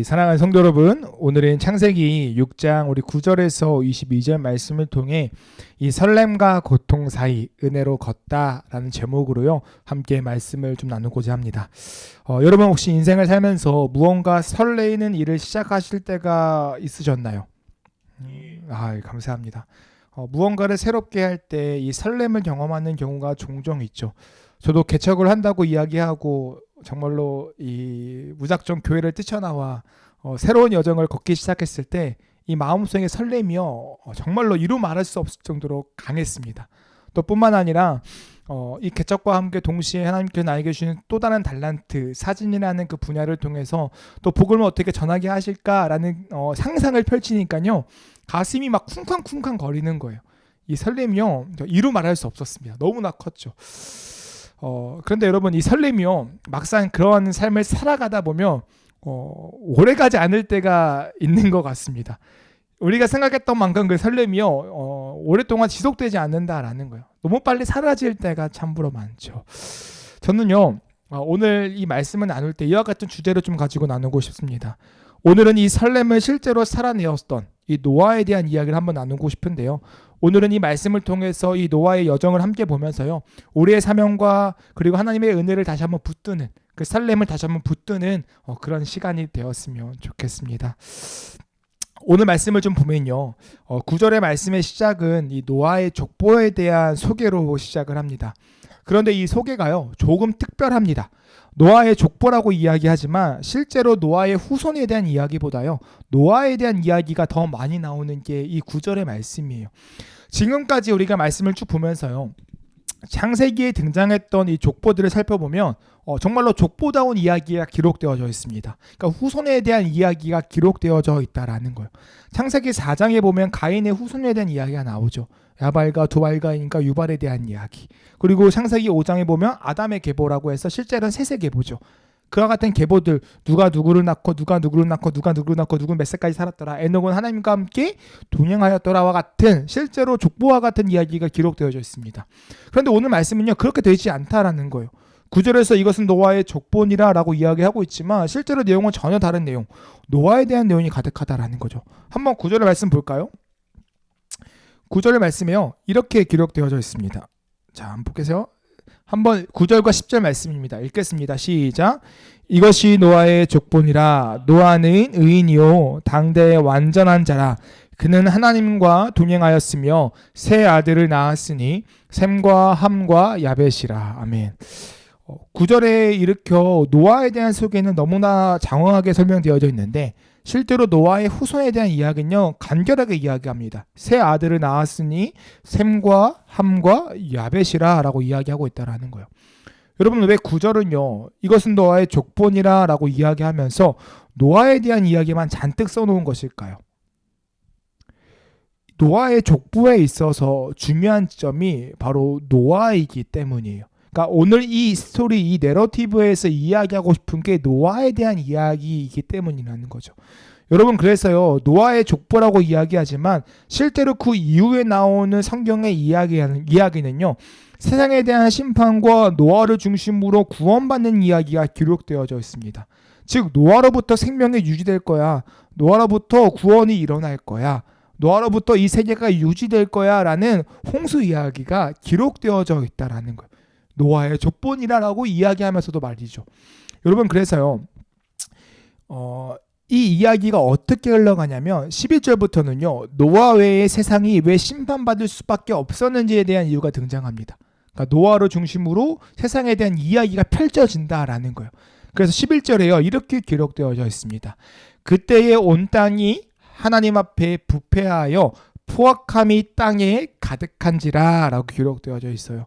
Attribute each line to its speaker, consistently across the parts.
Speaker 1: 사랑하는 성도 여러분, 오늘은 창세기 6장 우리 9절에서 22절 말씀을 통해 이 설렘과 고통 사이 은혜로 걷다라는 제목으로요 함께 말씀을 좀 나누고자 합니다. 여러분 혹시 인생을 살면서 무언가 설레이는 일을 시작하실 때가 있으셨나요? 감사합니다. 무언가를 새롭게 할 때 이 설렘을 경험하는 경우가 종종 있죠. 저도 개척을 한다고 이야기하고 정말로 이 무작정 교회를 뛰쳐나와 새로운 여정을 걷기 시작했을 때 이 마음속의 설렘이요 정말로 이루 말할 수 없을 정도로 강했습니다. 또 뿐만 아니라 이 개척과 함께 동시에 하나님께서 나에게 주신 또 다른 달란트 사진이라는 그 분야를 통해서 또 복음을 어떻게 전하게 하실까라는 상상을 펼치니까요 가슴이 막 쿵쾅쿵쾅 거리는 거예요. 이 설렘이요 이루 말할 수 없었습니다. 너무나 컸죠. 그런데 여러분 이 설렘이요 막상 그런 삶을 살아가다 보면 오래가지 않을 때가 있는 것 같습니다. 우리가 생각했던 만큼 그 설렘이요 오랫동안 지속되지 않는다라는 거예요. 너무 빨리 사라질 때가 참으로 많죠. 저는요 오늘 이 말씀을 나눌 때 이와 같은 주제를 좀 가지고 나누고 싶습니다. 오늘은 이 설렘을 실제로 살아내었던 이 노아에 대한 이야기를 한번 나누고 싶은데요. 오늘은 이 말씀을 통해서 이 노아의 여정을 함께 보면서요. 우리의 사명과 그리고 하나님의 은혜를 다시 한번 붙드는 그 설렘을 다시 한번 붙드는 그런 시간이 되었으면 좋겠습니다. 오늘 말씀을 좀 보면요. 9절의 말씀의 시작은 이 노아의 족보에 대한 소개로 시작을 합니다. 그런데 이 소개가요. 조금 특별합니다. 노아의 족보라고 이야기하지만 실제로 노아의 후손에 대한 이야기보다요. 노아에 대한 이야기가 더 많이 나오는 게 이 9절의 말씀이에요. 지금까지 우리가 말씀을 쭉 보면서요. 창세기에 등장했던 이 족보들을 살펴보면 정말로 족보다운 이야기가 기록되어져 있습니다. 그러니까 후손에 대한 이야기가 기록되어져 있다라는 거예요. 창세기 4장에 보면 가인의 후손에 대한 이야기가 나오죠. 야발과 두발가인과 유발에 대한 이야기. 그리고 창세기 5장에 보면 아담의 계보라고 해서 실제로는 셋의 계보죠. 그와 같은 계보들 누가 누구를 낳고 누가 누구를 낳고 누가 누구를 낳고 누구는 몇 살까지 살았더라. 에녹은 하나님과 함께 동행하였더라와 같은 실제로 족보와 같은 이야기가 기록되어져 있습니다. 그런데 오늘 말씀은요 그렇게 되지 않다라는 거예요. 9절에서 이것은 노아의 족보니라 라고 이야기하고 있지만 실제로 내용은 전혀 다른 내용, 노아에 대한 내용이 가득하다라는 거죠. 한번 9절의 말씀 볼까요? 9절의 말씀에요 이렇게 기록되어져 있습니다. 자, 한번 보세요. 한번 9절과 10절 말씀입니다. 읽겠습니다. 시작. 이것이 노아의 족보니라. 노아는 의인이요 당대의 완전한 자라. 그는 하나님과 동행하였으며 세 아들을 낳았으니 셈과 함과 야벳이라. 아멘. 9절에 일으켜 노아에 대한 소개는 너무나 장황하게 설명되어져 있는데 실제로 노아의 후손에 대한 이야기는요 간결하게 이야기합니다. 세 아들을 낳았으니 셈과 함과 야벳이라 라고 이야기하고 있다라는 거예요. 여러분 왜 9절은요 이것은 노아의 족보니라 라고 이야기하면서 노아에 대한 이야기만 잔뜩 써놓은 것일까요? 노아의 족보에 있어서 중요한 점이 바로 노아이기 때문이에요. 그러니까 오늘 이 스토리, 이 내러티브에서 이야기하고 싶은 게 노아에 대한 이야기이기 때문이라는 거죠. 여러분 그래서요 노아의 족보라고 이야기하지만 실제로 그 이후에 나오는 성경의 이야기는요 세상에 대한 심판과 노아를 중심으로 구원받는 이야기가 기록되어져 있습니다. 즉 노아로부터 생명이 유지될 거야. 노아로부터 구원이 일어날 거야. 노아로부터 이 세계가 유지될 거야 라는 홍수 이야기가 기록되어져 있다라는 거예요. 노아의 족보니라라고 이야기하면서도 말이죠. 여러분 그래서요 이 이야기가 어떻게 흘러가냐면 11절부터는요 노아 외의 세상이 왜 심판받을 수밖에 없었는지에 대한 이유가 등장합니다. 그러니까 노아를 중심으로 세상에 대한 이야기가 펼쳐진다라는 거예요. 그래서 11절에요 이렇게 기록되어져 있습니다. 그때의 온 땅이 하나님 앞에 부패하여 포악함이 땅에 가득한지라 라고 기록되어져 있어요.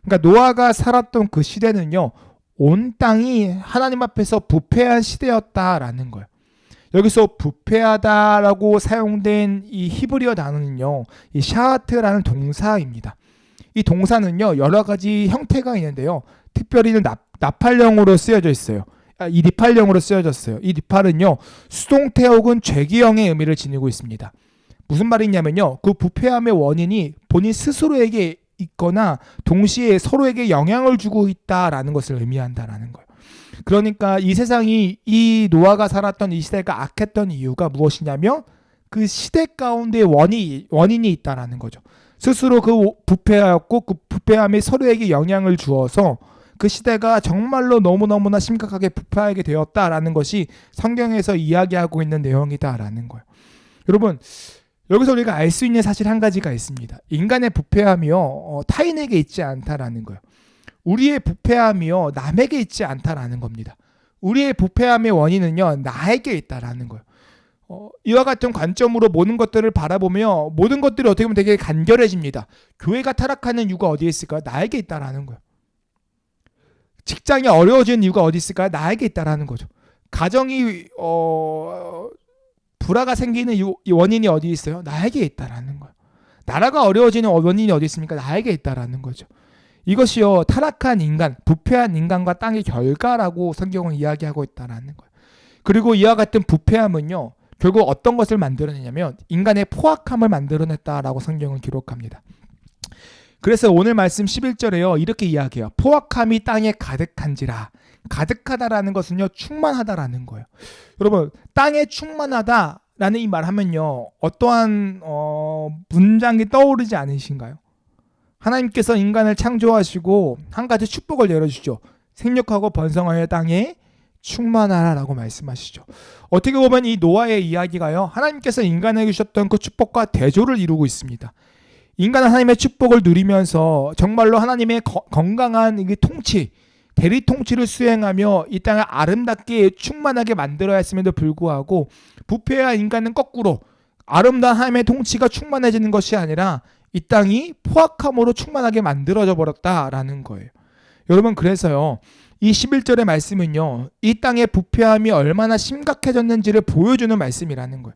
Speaker 1: 그러니까 노아가 살았던 그 시대는요 온 땅이 하나님 앞에서 부패한 시대였다라는 거예요. 여기서 부패하다라고 사용된 이 히브리어 단어는요 이 샤하트라는 동사입니다. 이 동사는요 여러 가지 형태가 있는데요 특별히 나팔령으로 쓰여져 있어요. 이 니팔령으로 쓰여졌어요. 이 니팔은요 수동태 혹은 죄기형의 의미를 지니고 있습니다. 무슨 말이냐면요 그 부패함의 원인이 본인 스스로에게 있거나 동시에 서로에게 영향을 주고 있다라는 것을 의미한다라는 거예요. 그러니까 이 세상이 이 노아가 살았던 이 시대가 악했던 이유가 무엇이냐면 그 시대 가운데 원인이 있다라는 거죠. 스스로 그 부패하였고 그 부패함이 서로에게 영향을 주어서 그 시대가 정말로 너무너무나 심각하게 부패하게 되었다라는 것이 성경에서 이야기하고 있는 내용이다라는 거예요. 여러분, 여기서 우리가 알 수 있는 사실 한 가지가 있습니다. 인간의 부패함이요, 타인에게 있지 않다라는 거예요. 우리의 부패함이요, 남에게 있지 않다라는 겁니다. 우리의 부패함의 원인은요, 나에게 있다라는 거예요. 이와 같은 관점으로 모든 것들을 바라보며 모든 것들이 어떻게 보면 되게 간결해집니다. 교회가 타락하는 이유가 어디에 있을까요? 나에게 있다라는 거예요. 직장이 어려워지는 이유가 어디 있을까요? 나에게 있다라는 거죠. 가정이 불화가 생기는 이 원인이 어디 있어요? 나에게 있다라는 거예요. 나라가 어려워지는 원인이 어디 있습니까? 나에게 있다라는 거죠. 이것이요, 타락한 인간, 부패한 인간과 땅의 결과라고 성경은 이야기하고 있다라는 거예요. 그리고 이와 같은 부패함은요, 결국 어떤 것을 만들어내냐면 인간의 포악함을 만들어냈다라고 성경은 기록합니다. 그래서 오늘 말씀 11절에요, 이렇게 이야기해요. 포악함이 땅에 가득한지라. 가득하다라는 것은요, 충만하다라는 거예요. 여러분, 땅에 충만하다라는 이 말하면요, 어떠한 문장이 떠오르지 않으신가요? 하나님께서 인간을 창조하시고 한 가지 축복을 내려주죠. 생육하고 번성하여 땅에 충만하라라고 말씀하시죠. 어떻게 보면 이 노아의 이야기가요, 하나님께서 인간에게 주셨던 그 축복과 대조를 이루고 있습니다. 인간은 하나님의 축복을 누리면서 정말로 하나님의 건강한 통치, 대리 통치를 수행하며 이 땅을 아름답게 충만하게 만들어야 했음에도 불구하고 부패한 인간은 거꾸로 아름다운 하나님의 통치가 충만해지는 것이 아니라 이 땅이 포악함으로 충만하게 만들어져 버렸다라는 거예요. 여러분, 그래서요, 이 11절의 말씀은요, 이 땅의 부패함이 얼마나 심각해졌는지를 보여주는 말씀이라는 거예요.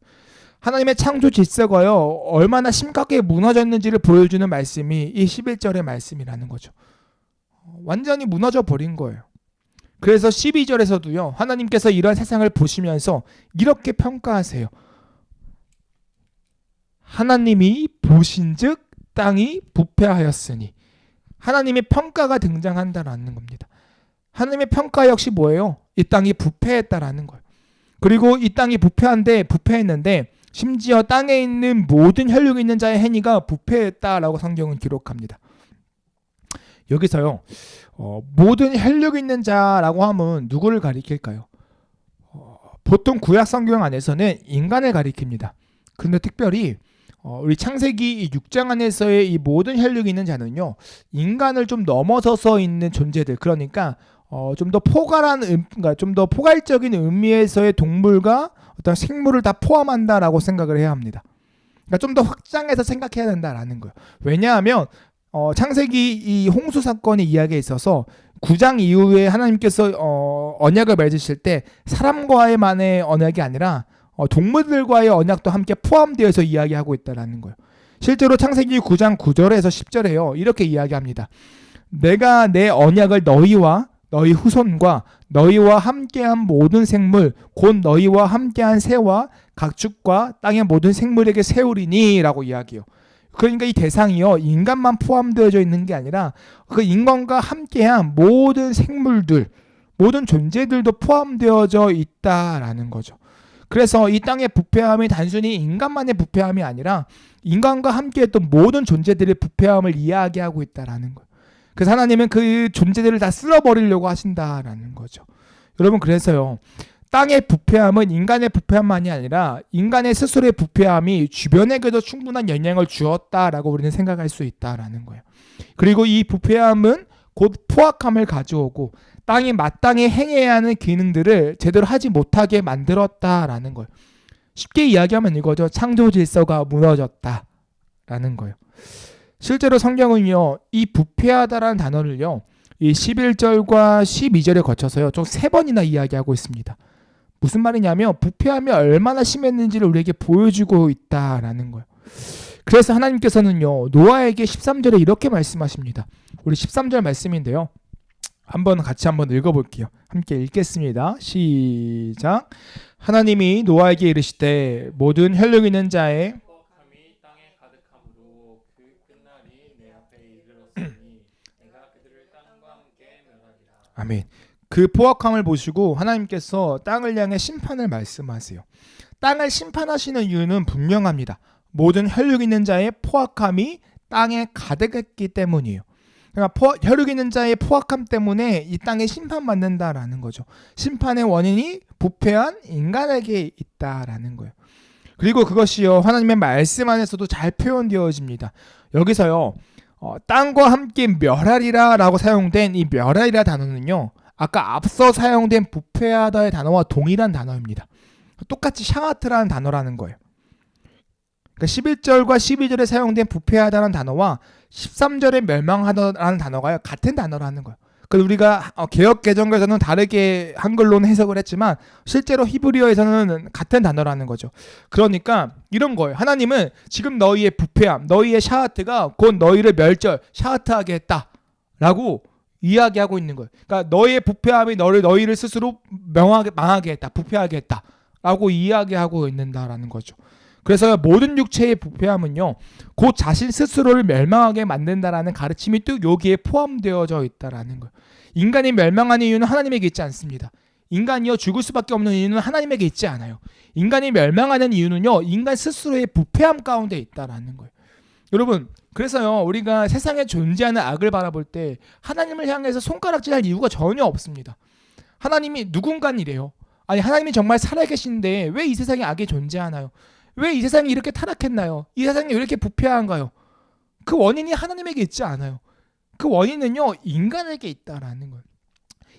Speaker 1: 하나님의 창조 질서가요, 얼마나 심각하게 무너졌는지를 보여주는 말씀이 이 11절의 말씀이라는 거죠. 완전히 무너져 버린 거예요. 그래서 12절에서도요, 하나님께서 이런 세상을 보시면서 이렇게 평가하세요. 하나님이 보신즉 땅이 부패하였으니. 하나님의 평가가 등장한다라는 겁니다. 하나님의 평가 역시 뭐예요? 이 땅이 부패했다라는 거예요. 그리고 이 땅이 부패했는데 심지어 땅에 있는 모든 혈육이 있는 자의 행위가 부패했다라고 성경은 기록합니다. 여기서요, 모든 혈육이 있는 자라고 하면 누구를 가리킬까요? 보통 구약 성경 안에서는 인간을 가리킵니다. 그런데 특별히 우리 창세기 6장 안에서의 이 모든 혈육이 있는 자는요, 인간을 좀 넘어서서 있는 존재들, 그러니까 좀 더 그러니까 좀 더 포괄적인 의미에서의 동물과 어떤 생물을 다 포함한다라고 생각을 해야 합니다. 그러니까 좀 더 확장해서 생각해야 된다라는 거예요. 왜냐하면 창세기 이 홍수 사건의 이야기에 있어서 9장 이후에 하나님께서 언약을 맺으실 때 사람과의만의 언약이 아니라 동물들과의 언약도 함께 포함되어서 이야기하고 있다라는 거예요. 실제로 창세기 9장 9절에서 10절에요, 이렇게 이야기합니다. 내가 내 언약을 너희와 너희 후손과 너희와 함께한 모든 생물 곧 너희와 함께한 새와 각축과 땅의 모든 생물에게 세우리니 라고 이야기해요. 그러니까 이 대상이요, 인간만 포함되어져 있는 게 아니라 그 인간과 함께한 모든 생물들, 모든 존재들도 포함되어져 있다라는 거죠. 그래서 이 땅의 부패함이 단순히 인간만의 부패함이 아니라 인간과 함께했던 모든 존재들의 부패함을 이야기하고 있다라는 거예요. 그래서 하나님은 그 존재들을 다 쓸어버리려고 하신다라는 거죠. 여러분, 그래서요, 땅의 부패함은 인간의 부패함만이 아니라 인간의 스스로의 부패함이 주변에게도 충분한 영향을 주었다라고 우리는 생각할 수 있다라는 거예요. 그리고 이 부패함은 곧 포악함을 가져오고 땅이 마땅히 행해야 하는 기능들을 제대로 하지 못하게 만들었다라는 거예요. 쉽게 이야기하면 이거죠. 창조 질서가 무너졌다라는 거예요. 실제로 성경은요, 이 부패하다라는 단어를요, 이 11절과 12절에 거쳐서요, 총 3번이나 이야기하고 있습니다. 무슨 말이냐면 부패함이 얼마나 심했는지를 우리에게 보여주고 있다라는 거예요. 그래서 하나님께서는요, 노아에게 13절에 이렇게 말씀하십니다. 우리 13절 말씀인데요, 같이 한번 읽어볼게요. 함께 읽겠습니다. 시작. 하나님이 노아에게 이르시되 모든 혈육 있는 자의
Speaker 2: 포악함이 땅에 가득함으로 그 끝날이 내 앞에 이르렀으니 내가 그들을 땅과 함께 멸하리라.
Speaker 1: 아멘. 그 포악함을 보시고 하나님께서 땅을 향해 심판을 말씀하세요. 땅을 심판하시는 이유는 분명합니다. 모든 혈육 있는 자의 포악함이 땅에 가득했기 때문이에요. 그러니까 혈육 있는 자의 포악함 때문에 이 땅에 심판받는다라는 거죠. 심판의 원인이 부패한 인간에게 있다라는 거예요. 그리고 그것이요 하나님의 말씀 안에서도 잘 표현되어집니다. 여기서요 땅과 함께 멸하리라 라고 사용된 이 멸하리라 단어는요 아까 앞서 사용된 부패하다의 단어와 동일한 단어입니다. 똑같이 샤하트라는 단어라는 거예요. 그러니까 11절과 12절에 사용된 부패하다라는 단어와 13절에 멸망하다라는 단어가 같은 단어라는 거예요. 그래서 우리가 개역 개정에서는 다르게 한글로는 해석을 했지만 실제로 히브리어에서는 같은 단어라는 거죠. 그러니까 이런 거예요. 하나님은 지금 너희의 부패함, 너희의 샤하트가 곧 너희를 샤하트하게 했다라고 이야기하고 있는 거예요. 그러니까 너희의 부패함이 너희를 스스로 망하게 했다, 부패하게 했다라고 이야기하고 있는다라는 거죠. 그래서 모든 육체의 부패함은요 곧 자신 스스로를 멸망하게 만든다라는 가르침이 또 여기에 포함되어져 있다라는 거예요. 인간이 멸망하는 이유는 하나님에게 있지 않습니다. 인간이요 죽을 수밖에 없는 이유는 하나님에게 있지 않아요. 인간이 멸망하는 이유는요 인간 스스로의 부패함 가운데 있다라는 거예요. 여러분 그래서요 우리가 세상에 존재하는 악을 바라볼 때 하나님을 향해서 손가락질할 이유가 전혀 없습니다. 하나님이 누군가니래요. 아니 하나님이 정말 살아계신데 왜 이 세상에 악이 존재하나요? 왜 이 세상이 이렇게 타락했나요? 이 세상이 왜 이렇게 부패한가요? 그 원인이 하나님에게 있지 않아요. 그 원인은요 인간에게 있다라는 거예요.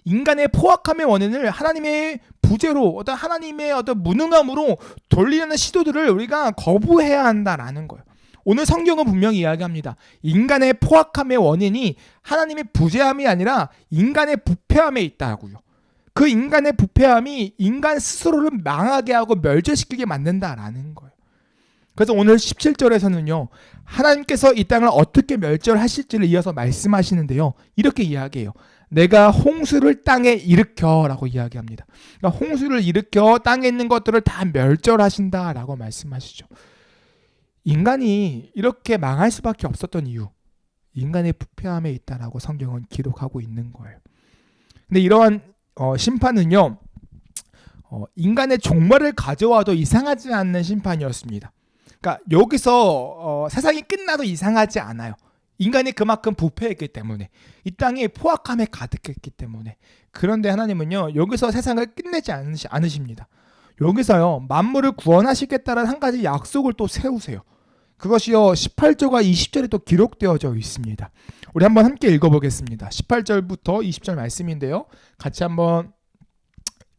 Speaker 1: 인간의 포악함의 원인을 하나님의 부재로 어떤 하나님의 어떤 무능함으로 돌리려는 시도들을 우리가 거부해야 한다라는 거예요. 오늘 성경은 분명히 이야기합니다. 인간의 포악함의 원인이 하나님의 부재함이 아니라 인간의 부패함에 있다고요. 그 인간의 부패함이 인간 스스로를 망하게 하고 멸절시키게 만든다라는 거예요. 그래서 오늘 17절에서는요. 하나님께서 이 땅을 어떻게 멸절하실지를 이어서 말씀하시는데요. 이렇게 이야기해요. 내가 홍수를 땅에 일으켜 라고 이야기합니다. 그러니까 홍수를 일으켜 땅에 있는 것들을 다 멸절하신다라고 말씀하시죠. 인간이 이렇게 망할 수밖에 없었던 이유, 인간의 부패함에 있다라고 성경은 기록하고 있는 거예요. 근데 이러한 심판은요 인간의 종말을 가져와도 이상하지 않는 심판이었습니다. 그러니까 여기서 세상이 끝나도 이상하지 않아요. 인간이 그만큼 부패했기 때문에 이 땅이 포악함에 가득했기 때문에. 그런데 하나님은요 여기서 세상을 끝내지 않으십니다. 여기서요 만물을 구원하시겠다는 한 가지 약속을 또 세우세요. 그것이요 18절과 20절에 또 기록되어져 있습니다. 우리 한번 함께 읽어보겠습니다. 18절부터 20절 말씀인데요. 같이 한번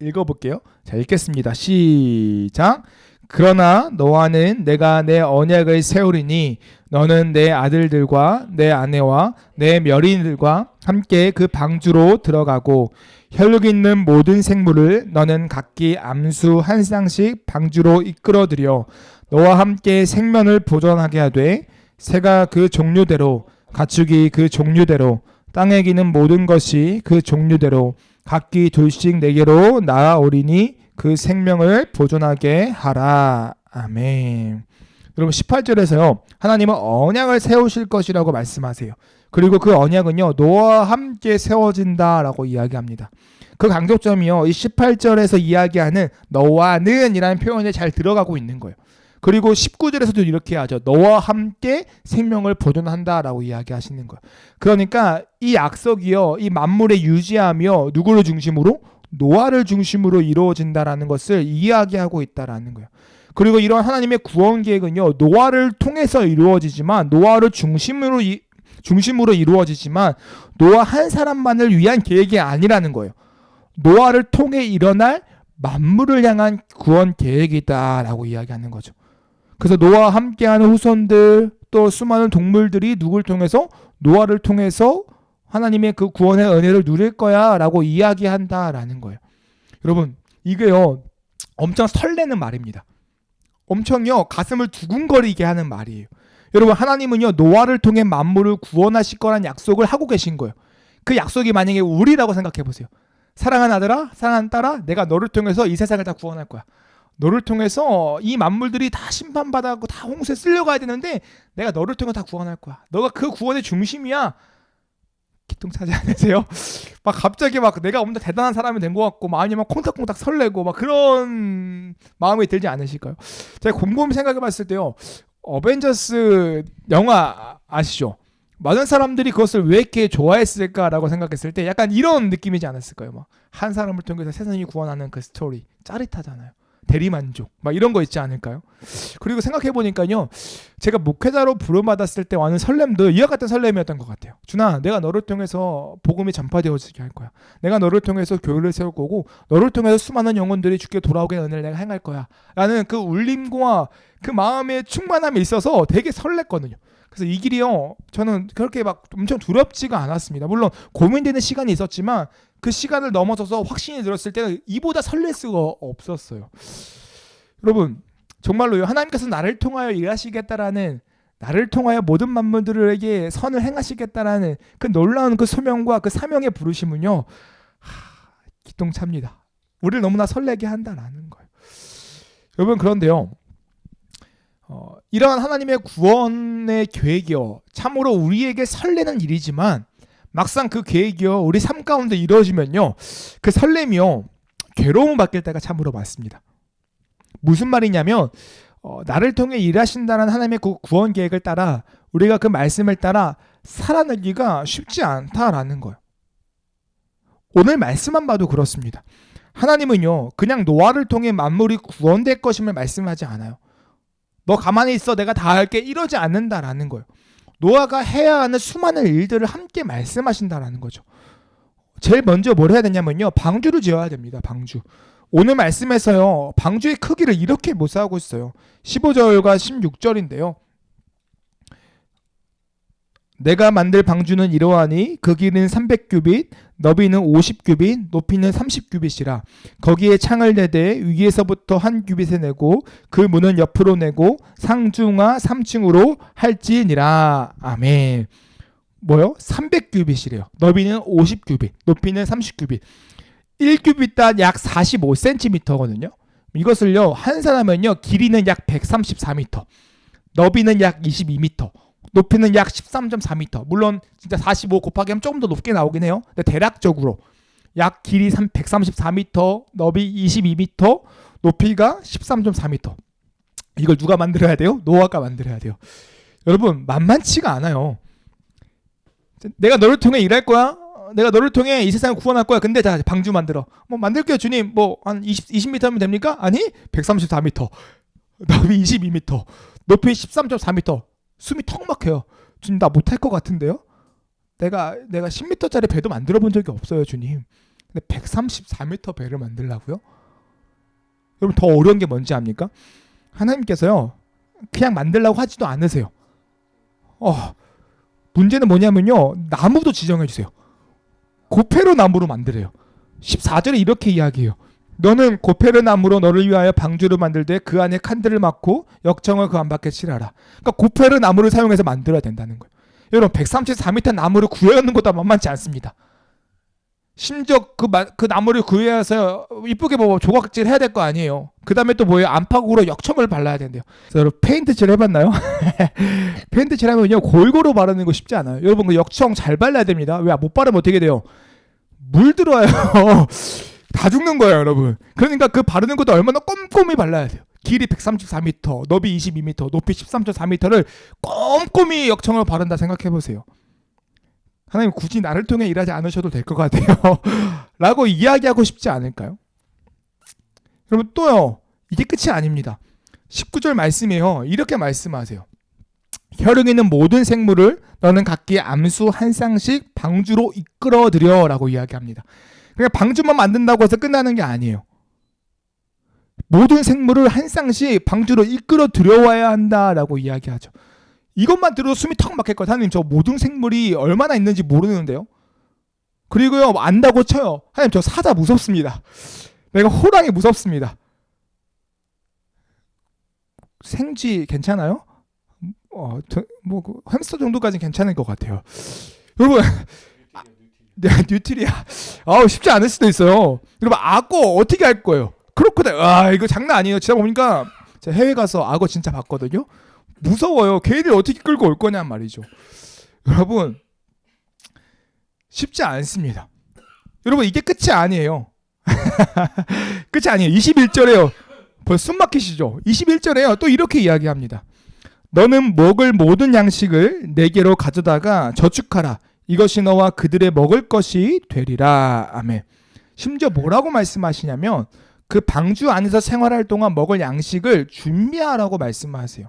Speaker 1: 읽어볼게요. 자 읽겠습니다. 시작. 그러나 너와는 내가 내 언약을 세우리니 너는 내 아들들과 내 아내와 내 멸인들과 함께 그 방주로 들어가고 혈육 있는 모든 생물을 너는 각기 암수 한 쌍씩 방주로 이끌어들여 너와 함께 생면을 보존하게 하되 새가 그 종류대로 가축이 그 종류대로 땅에 기는 모든 것이 그 종류대로 각기 둘씩 내게로 나아오리니 그 생명을 보존하게 하라. 아멘. 여러분 18절에서요 하나님은 언약을 세우실 것이라고 말씀하세요. 그리고 그 언약은요 너와 함께 세워진다라고 이야기합니다. 그 강조점이요 이 18절에서 이야기하는 너와는 이라는 표현에 잘 들어가고 있는 거예요. 그리고 19절에서도 이렇게 하죠. 너와 함께 생명을 보존한다라고 이야기하시는 거예요. 그러니까 이 약속이요 이 만물의 유지하며 누구를 중심으로? 노아를 중심으로 이루어진다라는 것을 이야기하고 있다라는 거예요. 그리고 이런 하나님의 구원 계획은요 노아를 통해서 이루어지지만 노아를 중심으로 이루어지지만 노아 한 사람만을 위한 계획이 아니라는 거예요. 노아를 통해 일어날 만물을 향한 구원 계획이다라고 이야기하는 거죠. 그래서 노아와 함께하는 후손들 또 수많은 동물들이 누굴 통해서? 노아를 통해서 하나님의 그 구원의 은혜를 누릴 거야 라고 이야기한다라는 거예요. 여러분 이게요 엄청 설레는 말입니다. 엄청요 가슴을 두근거리게 하는 말이에요. 여러분 하나님은요 노아를 통해 만물을 구원하실 거란 약속을 하고 계신 거예요. 그 약속이 만약에 우리라고 생각해 보세요. 사랑하는 아들아 사랑하는 딸아 내가 너를 통해서 이 세상을 다 구원할 거야. 너를 통해서 이 만물들이 다 심판받아고 다 홍수에 쓸려가야 되는데 내가 너를 통해 다 구원할 거야. 너가 그 구원의 중심이야. 기똥차지 않으세요? 막 갑자기 막 내가 엄청 대단한 사람이 된 것 같고 막 아니면 콩닥콩닥 설레고 막 그런 마음이 들지 않으실까요? 제가 곰곰이 생각해봤을 때요, 어벤져스 영화 아시죠? 많은 사람들이 그것을 왜 이렇게 좋아했을까라고 생각했을 때 약간 이런 느낌이지 않았을까요? 막 한 사람을 통해서 세상이 구원하는 그 스토리 짜릿하잖아요. 대리만족 막 이런 거 있지 않을까요? 그리고 생각해보니까요, 제가 목회자로 부름받았을 때 와는 설렘도 이와 같은 설렘이었던 것 같아요. 준아, 내가 너를 통해서 복음이 전파되어지게 할 거야. 내가 너를 통해서 교회를 세울 거고 너를 통해서 수많은 영혼들이 주께 돌아오게 하는 은혜를 내가 행할 거야 라는 그 울림과 그 마음의 충만함이 있어서 되게 설렜거든요. 그래서 이 길이요, 저는 그렇게 막 엄청 두렵지가 않았습니다. 물론 고민되는 시간이 있었지만 그 시간을 넘어서서 확신이 들었을 때는 이보다 설렐 수가 없었어요. 여러분, 정말로요, 하나님께서 나를 통하여 일하시겠다라는, 나를 통하여 모든 만물들에게 선을 행하시겠다라는 그 놀라운 그 소명과 그 사명의 부르심은요, 기똥차입니다. 우리를 너무나 설레게 한다라는 거예요. 여러분, 그런데요, 이러한 하나님의 구원의 계획이요, 참으로 우리에게 설레는 일이지만 막상 그 계획이요 우리 삶 가운데 이루어지면요, 그 설렘이요 괴로움을 바뀔 때가 참으로 많습니다. 무슨 말이냐면 나를 통해 일하신다는 하나님의 그 구원 계획을 따라 우리가 그 말씀을 따라 살아내기가 쉽지 않다라는 거예요. 오늘 말씀만 봐도 그렇습니다. 하나님은요 그냥 노아를 통해 만물이 구원될 것임을 말씀하지 않아요. 너 가만히 있어, 내가 다 할게, 이러지 않는다라는 거예요. 노아가 해야 하는 수많은 일들을 함께 말씀하신다라는 거죠. 제일 먼저 뭘 해야 되냐면요, 방주를 지어야 됩니다. 방주. 오늘 말씀에서요 방주의 크기를 이렇게 묘사하고 있어요. 15절과 16절인데요. 내가 만들 방주는 이러하니 그 길이는 300규빗, 너비는 50규빗, 높이는 30규빗이라. 거기에 창을 내되 위에서부터 한 규빗에 내고 그 문은 옆으로 내고 상중하 3층으로 할지니라. 아멘. 뭐요? 300규빗이래요. 너비는 50규빗, 높이는 30규빗. 1규빗당 약 45cm거든요. 이것을요 환산하면요 길이는 약 134m, 너비는 약 22m, 높이는 약 13.4m. 물론 진짜 45 곱하기 하면 조금 더 높게 나오긴 해요. 근데 대략적으로 약 길이 134m, 너비 22m, 높이가 13.4m. 이걸 누가 만들어야 돼요? 노아가 만들어야 돼요. 여러분, 만만치가 않아요. 내가 너를 통해 일할 거야. 내가 너를 통해 이 세상을 구원할 거야. 근데 자, 방주 만들어. 뭐 만들게요, 주님. 뭐 한 20m 하면 됩니까? 아니, 134m, 너비 22m, 높이 13.4m. 숨이 턱 막혀요. 주님, 나 못할 것 같은데요? 내가 10m짜리 배도 만들어 본 적이 없어요, 주님. 근데 134m 배를 만들라고요? 여러분, 더 어려운 게 뭔지 압니까? 하나님께서요 그냥 만들라고 하지도 않으세요. 문제는 뭐냐면요, 나무도 지정해 주세요. 고페르 나무로 만들어요. 14절에 이렇게 이야기해요. 너는 고페르 나무로 너를 위하여 방주를 만들되 그 안에 칸들을 막고 역청을 그 안팎에 칠하라. 그러니까 고페르 나무를 사용해서 만들어야 된다는 거예요. 여러분, 134m 나무를 구해오는 것도 만만치 않습니다. 심지어 그 나무를 구해서 이쁘게 뭐 조각질 해야 될 거 아니에요. 그 다음에 또 뭐예요? 안팎으로 역청을 발라야 된대요. 그래서 여러분, 페인트칠 해봤나요? 페인트칠 하면요 골고루 바르는 거 쉽지 않아요. 여러분, 그 역청 잘 발라야 됩니다. 왜 못 바르면 어떻게 돼요? 물 들어와요. 다 죽는 거예요, 여러분. 그러니까 그 바르는 것도 얼마나 꼼꼼히 발라야 돼요. 길이 134m, 너비 22m, 높이 13.4m를 꼼꼼히 역청을 바른다 생각해보세요. 하나님, 굳이 나를 통해 일하지 않으셔도 될 것 같아요. 라고 이야기하고 싶지 않을까요? 여러분, 또요, 이게 끝이 아닙니다. 19절 말씀에요 이렇게 말씀하세요. 혈육에 있는 모든 생물을 너는 각기 암수 한 쌍씩 방주로 이끌어들여 라고 이야기합니다. 그냥 방주만 만든다고 해서 끝나는 게 아니에요. 모든 생물을 한 쌍씩 방주로 이끌어 들여와야 한다라고 이야기하죠. 이것만 들어도 숨이 턱 막힐 거예요. 하나님, 저 모든 생물이 얼마나 있는지 모르는데요. 그리고요, 안다고 쳐요. 하나님, 저 사자 무섭습니다. 내가 호랑이 무섭습니다. 생쥐 괜찮아요? 뭐 햄스터 정도까지는 괜찮을 것 같아요. 여러분, 뉴트리아. 쉽지 않을 수도 있어요. 여러분, 악어 어떻게 할 거예요? 크로커다일. 이거 장난 아니에요. 지나 보니까 제가 해외 가서 악어 진짜 봤거든요. 무서워요. 걔를 어떻게 끌고 올 거냔 말이죠. 여러분, 쉽지 않습니다. 여러분 이게 끝이 아니에요. 끝이 아니에요. 21절에요. 벌써 숨 막히시죠? 21절에요. 또 이렇게 이야기합니다. 너는 먹을 모든 양식을 내게로 가져다가 저축하라. 이것이 너와 그들의 먹을 것이 되리라. 아멘. 심지어 뭐라고 말씀하시냐면 그 방주 안에서 생활할 동안 먹을 양식을 준비하라고 말씀하세요.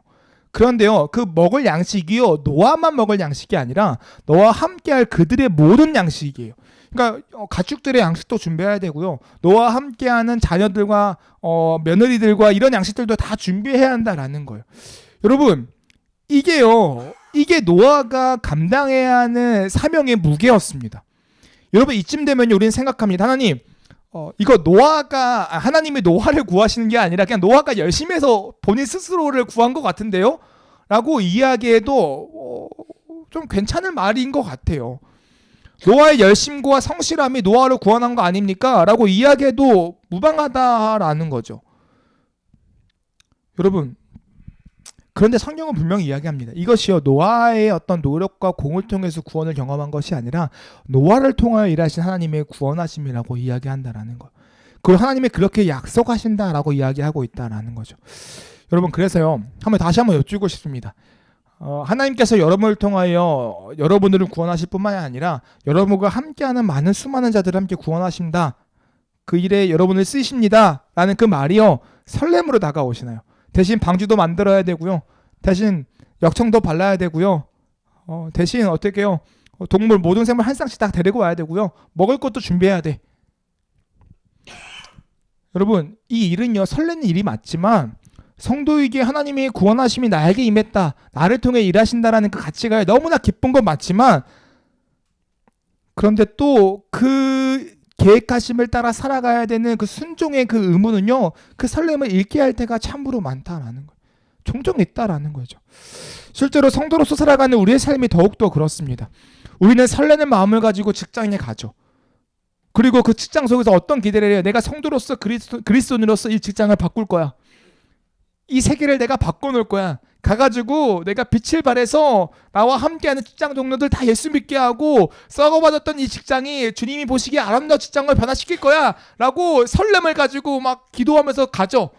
Speaker 1: 그런데요, 그 먹을 양식이요, 노아만 먹을 양식이 아니라 너와 함께할 그들의 모든 양식이에요. 그러니까 가축들의 양식도 준비해야 되고요, 너와 함께하는 자녀들과 며느리들과 이런 양식들도 다 준비해야 한다라는 거예요. 여러분, 이게 노아가 감당해야 하는 사명의 무게였습니다. 여러분 이쯤 되면 우리는 생각합니다. 하나님, 이거 하나님이 노아를 구하시는 게 아니라 그냥 노아가 열심히 해서 본인 스스로를 구한 것 같은데요? 라고 이야기해도 좀 괜찮은 말인 것 같아요. 노아의 열심과 성실함이 노아를 구원한 거 아닙니까? 라고 이야기해도 무방하다라는 거죠. 여러분, 그런데 성경은 분명히 이야기합니다. 이것이요, 노아의 어떤 노력과 공을 통해서 구원을 경험한 것이 아니라 노아를 통하여 일하신 하나님의 구원하심이라고 이야기한다라는 거. 그리고 하나님이 그렇게 약속하신다라고 이야기하고 있다라는 거죠. 여러분, 그래서요, 다시 한번 여쭈고 싶습니다. 하나님께서 여러분을 통하여 여러분들을 구원하실 뿐만이 아니라 여러분과 함께하는 수많은 자들을 함께 구원하신다. 그 일에 여러분을 쓰십니다. 라는 그 말이요, 설렘으로 다가오시나요? 대신 방주도 만들어야 되고요. 대신 역청도 발라야 되고요. 대신 어떻게 해요? 동물 모든 생물 한 쌍씩 다 데리고 와야 되고요. 먹을 것도 준비해야 돼. 여러분, 이 일은요, 설레는 일이 맞지만 성도에게 하나님의 구원하심이 나에게 임했다, 나를 통해 일하신다라는 그 가치가 너무나 기쁜 건 맞지만, 그런데 또 그 계획하심을 따라 살아가야 되는 그 순종의 그 의무는요, 그 설렘을 잃게 할 때가 참으로 많다라는 거예요. 종종 있다라는 거죠. 실제로 성도로서 살아가는 우리의 삶이 더욱더 그렇습니다. 우리는 설레는 마음을 가지고 직장에 가죠. 그리고 그 직장 속에서 어떤 기대를 해요? 내가 성도로서 그리스도인으로서 이 직장을 바꿀 거야. 이 세계를 내가 바꿔놓을 거야. 가가지고 내가 빛을 발해서 나와 함께하는 직장 동료들 다 예수 믿게 하고 썩어버렸던 이 직장이 주님이 보시기에 아름다운 직장을 변화시킬 거야 라고 설렘을 가지고 막 기도하면서 가죠.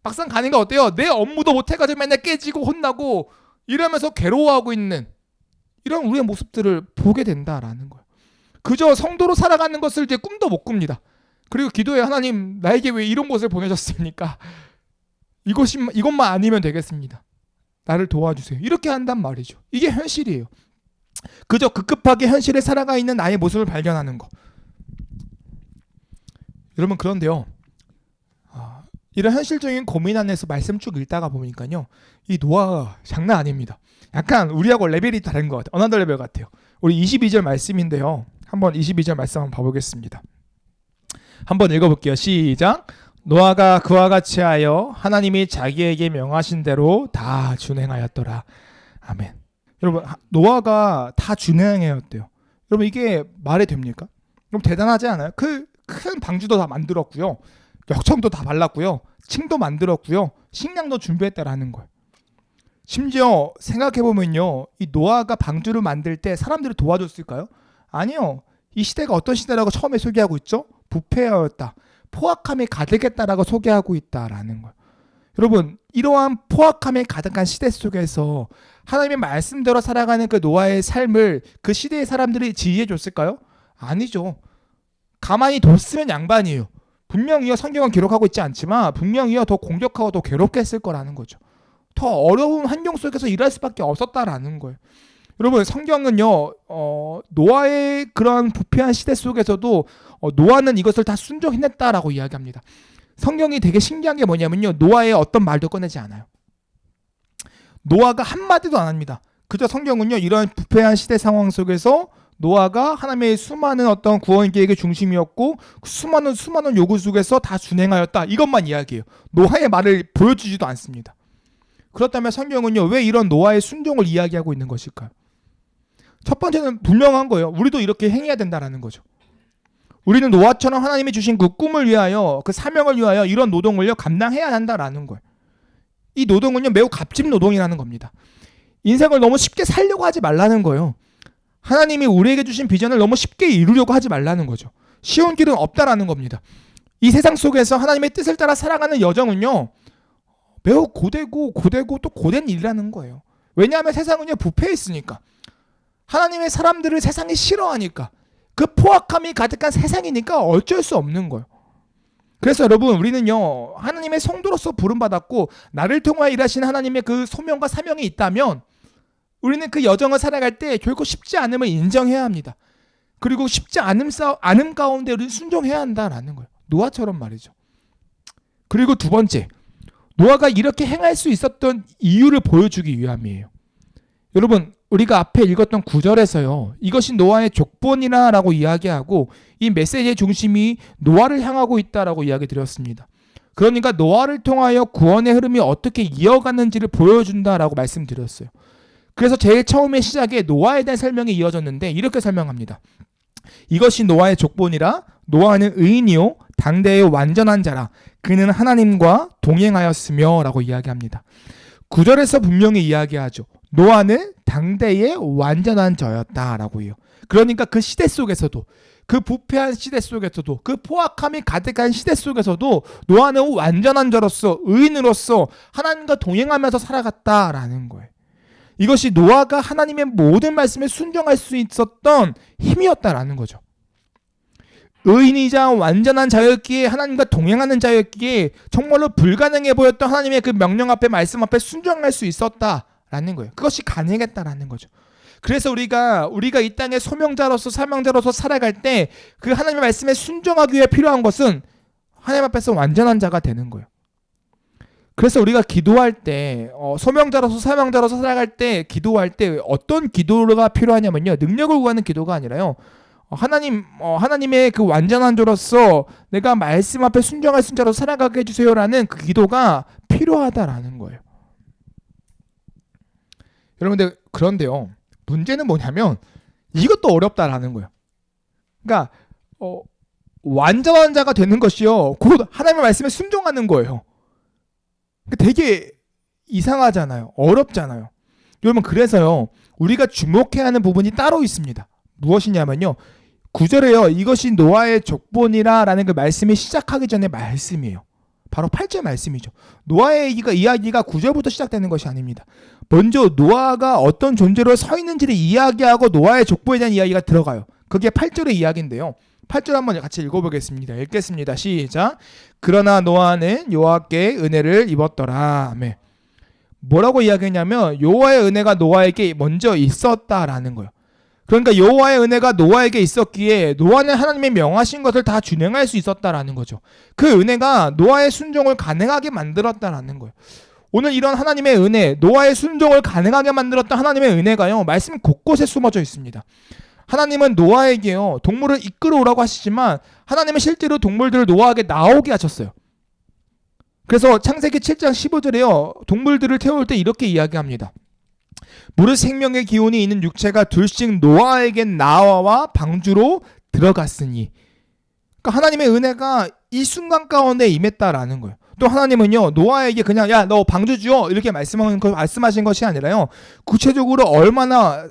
Speaker 1: 막상 가는 게 어때요? 내 업무도 못해가지고 맨날 깨지고 혼나고 이러면서 괴로워하고 있는 이런 우리의 모습들을 보게 된다라는 거예요. 그저 성도로 살아가는 것을 이제 꿈도 못 꿉니다. 그리고 기도해, 하나님 나에게 왜 이런 곳을 보내셨습니까? 이것만 아니면 되겠습니다. 나를 도와주세요. 이렇게 한단 말이죠. 이게 현실이에요. 그저 급급하게 현실에 살아가 있는 나의 모습을 발견하는 거. 여러분, 그런데요, 이런 현실적인 고민 안에서 말씀 쭉 읽다가 보니까요, 이 노아가 장난 아닙니다. 약간 우리하고 레벨이 다른 것 같아요. 어나더 레벨 같아요. 우리 22절 말씀인데요, 한번 22절 말씀 한번 봐보겠습니다. 한번 읽어볼게요. 시작. 노아가 그와 같이 하여 하나님이 자기에게 명하신 대로 다 준행하였더라. 아멘. 여러분, 노아가 다 준행하였대요. 여러분, 이게 말이 됩니까? 그럼 대단하지 않아요? 그 큰 방주도 다 만들었고요, 역청도 다 발랐고요, 층도 만들었고요, 식량도 준비했다라는 거예요. 심지어 생각해보면요, 이 노아가 방주를 만들 때 사람들이 도와줬을까요? 아니요. 이 시대가 어떤 시대라고 처음에 소개하고 있죠? 부패하였다, 포악함이 가득했다라고 소개하고 있다라는 거예요. 여러분, 이러한 포악함에 가득한 시대 속에서 하나님의 말씀대로 살아가는 그 노아의 삶을 그 시대의 사람들이 지휘해 줬을까요? 아니죠. 가만히 뒀으면 양반이에요. 분명히요, 성경은 기록하고 있지 않지만 분명히요, 더 공격하고 더 괴롭게 했을 거라는 거죠. 더 어려운 환경 속에서 일할 수밖에 없었다라는 거예요. 여러분, 성경은요, 노아의 그런 부패한 시대 속에서도 노아는 이것을 다 순종해냈다라고 이야기합니다. 성경이 되게 신기한 게 뭐냐면요, 노아의 어떤 말도 꺼내지 않아요. 노아가 한마디도 안 합니다. 그저 성경은요, 이런 부패한 시대 상황 속에서 노아가 하나님의 수많은 어떤 구원 계획의 중심이었고 수많은 요구 속에서 다 준행하였다, 이것만 이야기해요. 노아의 말을 보여주지도 않습니다. 그렇다면 성경은요, 왜 이런 노아의 순종을 이야기하고 있는 것일까요? 첫 번째는 분명한 거예요. 우리도 이렇게 행해야 된다라는 거죠. 우리는 노아처럼 하나님이 주신 그 꿈을 위하여, 그 사명을 위하여 이런 노동을요, 감당해야 한다라는 거예요. 이 노동은요, 매우 값진 노동이라는 겁니다. 인생을 너무 쉽게 살려고 하지 말라는 거예요. 하나님이 우리에게 주신 비전을 너무 쉽게 이루려고 하지 말라는 거죠. 쉬운 길은 없다라는 겁니다. 이 세상 속에서 하나님의 뜻을 따라 살아가는 여정은요, 매우 고되고 또 고된 일이라는 거예요. 왜냐하면 세상은요, 부패해 있으니까. 하나님의 사람들을 세상이 싫어하니까. 그 포악함이 가득한 세상이니까 어쩔 수 없는 거예요. 그래서 여러분, 우리는요, 하나님의 성도로서 부름받았고 나를 통하여 일하시는 하나님의 그 소명과 사명이 있다면 우리는 그 여정을 살아갈 때 결코 쉽지 않음을 인정해야 합니다. 그리고 쉽지 않음 가운데 우리는 순종해야 한다라는 거예요. 노아처럼 말이죠. 그리고 두 번째, 노아가 이렇게 행할 수 있었던 이유를 보여주기 위함이에요. 여러분, 우리가 앞에 읽었던 9절에서요, 이것이 노아의 족본이라고 이야기하고 이 메시지의 중심이 노아를 향하고 있다라고 이야기 드렸습니다. 그러니까 노아를 통하여 구원의 흐름이 어떻게 이어가는지를 보여준다라고 말씀드렸어요. 그래서 제일 처음에 시작에 노아에 대한 설명이 이어졌는데 이렇게 설명합니다. 이것이 노아의 족본이라. 노아는 의인이요 당대의 완전한 자라. 그는 하나님과 동행하였으며 라고 이야기합니다. 9절에서 분명히 이야기하죠. 노아는 당대의 완전한 자였다라고요. 그러니까 그 시대 속에서도, 그 부패한 시대 속에서도, 그 포악함이 가득한 시대 속에서도 노아는 완전한 자로서, 의인으로서 하나님과 동행하면서 살아갔다라는 거예요. 이것이 노아가 하나님의 모든 말씀에 순종할 수 있었던 힘이었다라는 거죠. 의인이자 완전한 자였기에, 하나님과 동행하는 자였기에 정말로 불가능해 보였던 하나님의 그 명령 앞에, 말씀 앞에 순종할 수 있었다라는 거예요. 그것이 가능했다라는 거죠. 그래서 우리가 이 땅의 소명자로서 사명자로서 살아갈 때 그 하나님의 말씀에 순종하기 위해 필요한 것은 하나님 앞에서 완전한 자가 되는 거예요. 그래서 우리가 기도할 때, 소명자로서 사명자로서 살아갈 때, 기도할 때 어떤 기도가 필요하냐면요, 능력을 구하는 기도가 아니라요, 하나님의 그 완전한 자로서 내가 말씀 앞에 순종할 자로 살아가게 해주세요라는 그 기도가 필요하다라는 거예요. 여러분들, 그런데요, 문제는 뭐냐면 이것도 어렵다라는 거예요. 그러니까 완전한 자가 되는 것이요, 곧 하나님의 말씀에 순종하는 거예요. 되게 이상하잖아요. 어렵잖아요. 여러분, 그래서요, 우리가 주목해야 하는 부분이 따로 있습니다. 무엇이냐면요, 9절에요, 이것이 노아의 족본이라 라는 그 말씀이 시작하기 전에 말씀이에요. 바로 8절 말씀이죠. 노아의 이야기가 9절부터 시작되는 것이 아닙니다. 먼저 노아가 어떤 존재로 서 있는지를 이야기하고 노아의 족보에 대한 이야기가 들어가요. 그게 8절의 이야기인데요. 8절 한번 같이 읽어보겠습니다. 읽겠습니다. 시작. 그러나 노아는 여호와께 은혜를 입었더라. 아멘. 뭐라고 이야기했냐면 여호와의 은혜가 노아에게 먼저 있었다라는 거예요. 그러니까 여호와의 은혜가 노아에게 있었기에 노아는 하나님의 명하신 것을 다 준행할 수 있었다라는 거죠. 그 은혜가 노아의 순종을 가능하게 만들었다라는 거예요. 오늘 이런 하나님의 은혜, 노아의 순종을 가능하게 만들었던 하나님의 은혜가요, 말씀 곳곳에 숨어져 있습니다. 하나님은 노아에게요, 동물을 이끌어오라고 하시지만 하나님은 실제로 동물들을 노아에게 나오게 하셨어요. 그래서 창세기 7장 15절에요, 동물들을 태울 때 이렇게 이야기합니다. 무릇 생명의 기운이 있는 육체가 둘씩 노아에게 나와 방주로 들어갔으니. 그러니까 하나님의 은혜가 이 순간 가운데 임했다라는 거예요. 또 하나님은요, 노아에게 그냥 야, 너 방주 지어 이렇게 말씀하신 것이 아니라요, 구체적으로 얼마나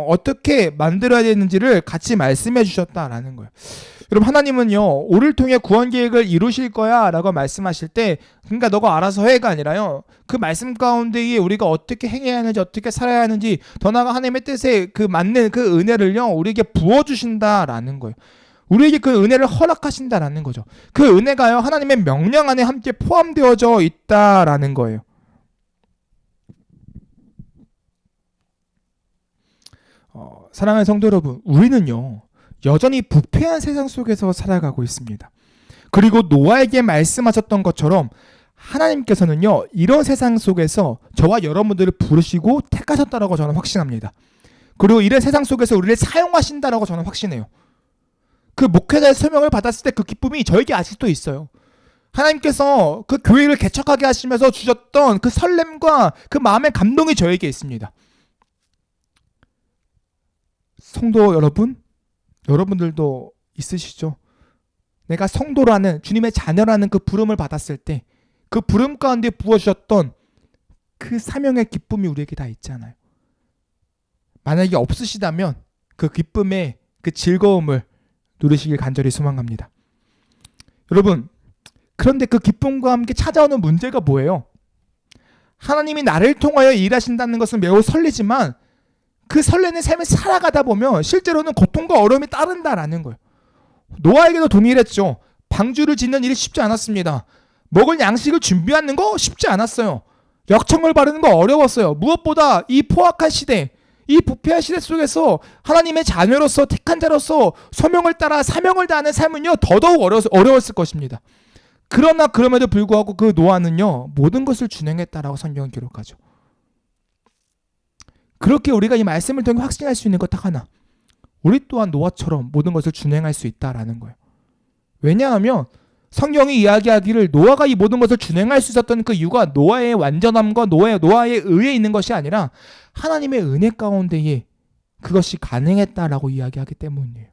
Speaker 1: 어떻게 만들어야 되는지를 같이 말씀해 주셨다라는 거예요. 여러분, 하나님은요, 우리를 통해 구원 계획을 이루실 거야 라고 말씀하실 때, 그러니까 너가 알아서 해가 아니라요, 그 말씀 가운데에 우리가 어떻게 행해야 하는지, 어떻게 살아야 하는지, 더 나아가 하나님의 뜻에 그 맞는 그 은혜를요, 우리에게 부어주신다라는 거예요. 우리에게 그 은혜를 허락하신다라는 거죠. 그 은혜가요, 하나님의 명령 안에 함께 포함되어져 있다라는 거예요. 사랑하는 성도 여러분, 우리는요, 여전히 부패한 세상 속에서 살아가고 있습니다. 그리고 노아에게 말씀하셨던 것처럼 하나님께서는요, 이런 세상 속에서 저와 여러분들을 부르시고 택하셨다라고 저는 확신합니다. 그리고 이런 세상 속에서 우리를 사용하신다라고 저는 확신해요. 그 목회자의 소명을 받았을 때 그 기쁨이 저에게 아직도 있어요. 하나님께서 그 교회를 개척하게 하시면서 주셨던 그 설렘과 그 마음의 감동이 저에게 있습니다. 성도 여러분, 여러분들도 있으시죠? 내가 성도라는, 주님의 자녀라는 그 부름을 받았을 때 그 부름 가운데 부어주셨던 그 사명의 기쁨이 우리에게 다 있잖아요. 만약에 없으시다면 그 기쁨의 그 즐거움을 누리시길 간절히 소망합니다. 여러분, 그런데 그 기쁨과 함께 찾아오는 문제가 뭐예요? 하나님이 나를 통하여 일하신다는 것은 매우 설레지만 그 설레는 삶을 살아가다 보면 실제로는 고통과 어려움이 따른다라는 거예요. 노아에게도 동일했죠. 방주를 짓는 일이 쉽지 않았습니다. 먹을 양식을 준비하는 거 쉽지 않았어요. 역청을 바르는 거 어려웠어요. 무엇보다 이 포악한 시대, 이 부패한 시대 속에서 하나님의 자녀로서 택한 자로서 소명을 따라 사명을 다하는 삶은요 더더욱 어려웠을 것입니다. 그러나 그럼에도 불구하고 그 노아는요 모든 것을 준행했다라고 성경은 기록하죠. 그렇게 우리가 이 말씀을 통해 확신할 수 있는 것 딱 하나, 우리 또한 노아처럼 모든 것을 준행할 수 있다라는 거예요. 왜냐하면 성경이 이야기하기를 노아가 이 모든 것을 준행할 수 있었던 그 이유가 노아의 완전함과 노아의 의에 있는 것이 아니라 하나님의 은혜 가운데에 그것이 가능했다라고 이야기하기 때문이에요.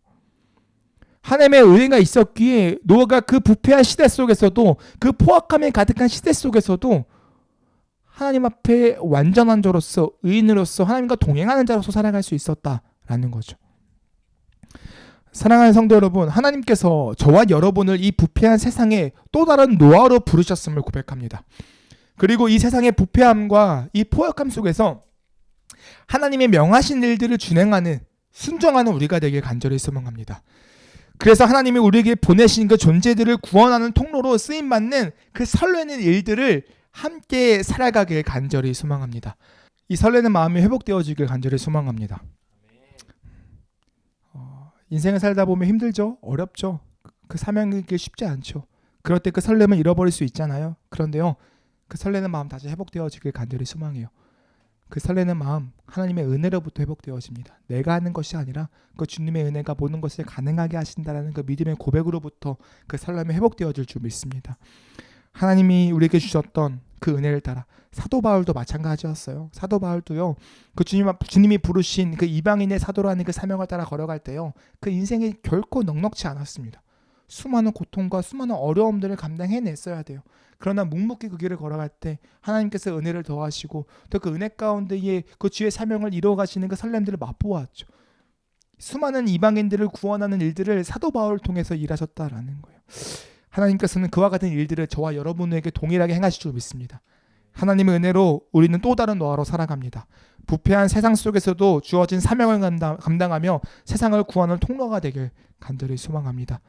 Speaker 1: 하나님의 은혜가 있었기에 노아가 그 부패한 시대 속에서도, 그 포악함에 가득한 시대 속에서도 하나님 앞에 완전한 자로서, 의인으로서 하나님과 동행하는 자로서 살아갈 수 있었다라는 거죠. 사랑하는 성도 여러분, 하나님께서 저와 여러분을 이 부패한 세상에 또 다른 노아로 부르셨음을 고백합니다. 그리고 이 세상의 부패함과 이 포악함 속에서 하나님의 명하신 일들을 준행하는, 순종하는 우리가 되길 간절히 소망합니다. 그래서 하나님이 우리에게 보내신 그 존재들을 구원하는 통로로 쓰임받는 그 설레는 일들을 함께 살아가길 간절히 소망합니다. 이 설레는 마음이 회복되어지길 간절히 소망합니다. 인생을 살다 보면 힘들죠. 어렵죠. 그 사명이 쉽지 않죠. 그럴 때 그 설렘을 잃어버릴 수 있잖아요. 그런데요, 그 설레는 마음 다시 회복되어지길 간절히 소망해요. 그 설레는 마음 하나님의 은혜로부터 회복되어집니다. 내가 하는 것이 아니라 그 주님의 은혜가 모든 것을 가능하게 하신다라는 그 믿음의 고백으로부터 그 설렘이 회복되어질 줄 믿습니다. 하나님이 우리에게 주셨던 그 은혜를 따라 사도 바울도 마찬가지였어요. 사도 바울도요, 그 주님이 부르신 그 이방인의 사도라는 그 사명을 따라 걸어갈 때요, 그 인생이 결코 넉넉지 않았습니다. 수많은 고통과 수많은 어려움들을 감당해냈어야 돼요. 그러나 묵묵히 그 길을 걸어갈 때 하나님께서 은혜를 더하시고 또 그 은혜 가운데에 그 주의 사명을 이루어가시는 그 설렘들을 맛보았죠. 수많은 이방인들을 구원하는 일들을 사도 바울을 통해서 일하셨다라는 거예요. 하나님께서는 그와 같은 일들을 저와 여러분에게 동일하게 행하실 줄 믿습니다. 하나님의 은혜로 우리는 또 다른 노아로 살아갑니다. 부패한 세상 속에서도 주어진 사명을 감당하며 세상을 구하는 통로가 되길 간절히 소망합니다.